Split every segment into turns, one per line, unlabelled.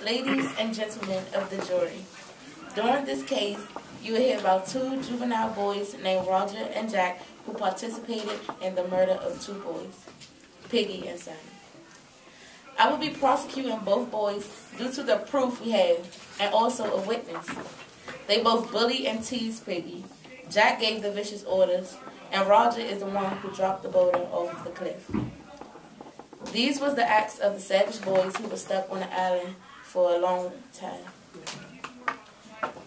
Ladies and gentlemen of the jury, during this case, you will hear about two juvenile boys named Roger and Jack who participated in the murder of two boys, Piggy and Sonny. I will be prosecuting both boys due to the proof we have and also a witness. They both bullied and teased Piggy. Jack gave the vicious orders, and Roger is the one who dropped the boulder off of the cliff. These was the acts of the savage boys who were stuck on the island for a long time.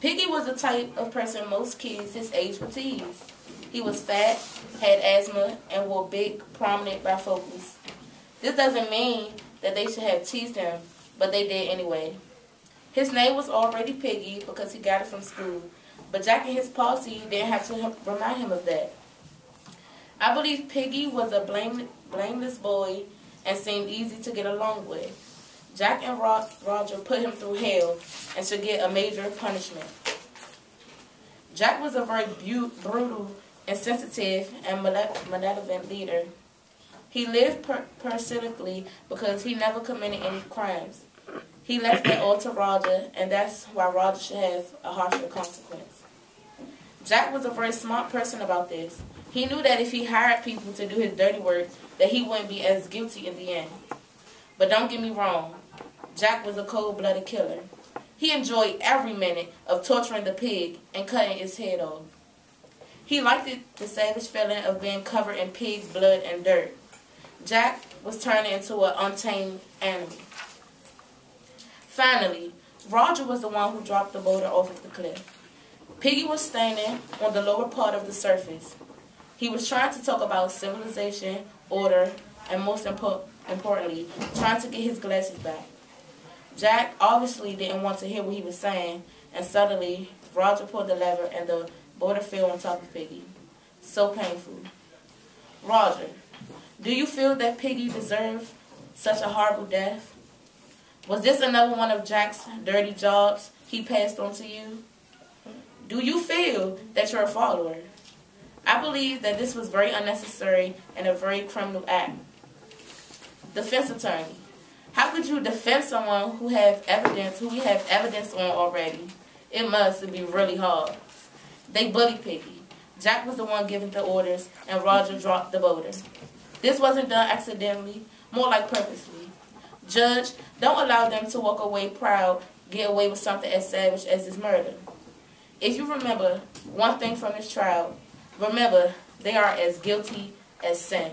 Piggy was the type of person most kids his age would tease. He was fat, had asthma, and wore big, prominent bifocals. This doesn't mean that they should have teased him, but they did anyway. His name was already Piggy because he got it from school, but Jack and his posse didn't have to remind him of that. I believe Piggy was a blameless boy and seemed easy to get along with. Jack and Roger put him through hell and should get a major punishment. Jack was a very brutal, insensitive, and malevolent leader. He lived parasitically because he never committed any crimes. He left that all to Roger, and that's why Roger should have a harsher consequence. Jack was a very smart person about this. He knew that if he hired people to do his dirty work, that he wouldn't be as guilty in the end. But don't get me wrong, Jack was a cold-blooded killer. He enjoyed every minute of torturing the pig and cutting its head off. He liked the savage feeling of being covered in pig's blood and dirt. Jack was turning into an untamed animal. Finally, Roger was the one who dropped the boulder off of the cliff. Piggy was standing on the lower part of the surface. He was trying to talk about civilization, order, and most importantly, trying to get his glasses back. Jack obviously didn't want to hear what he was saying, and suddenly, Roger pulled the lever and the boulder fell on top of Piggy. So painful. Roger, do you feel that Piggy deserved such a horrible death? Was this another one of Jack's dirty jobs he passed on to you? Do you feel that you're a follower? I believe that this was very unnecessary and a very criminal act. Defense attorney, how could you defend someone who we have evidence on already? It must be really hard. They bullied Piggy. Jack was the one giving the orders, and Roger dropped the boulder. This wasn't done accidentally, more like purposely. Judge, don't allow them to walk away proud, get away with something as savage as this murder. If you remember one thing from this trial, remember they are as guilty as sin.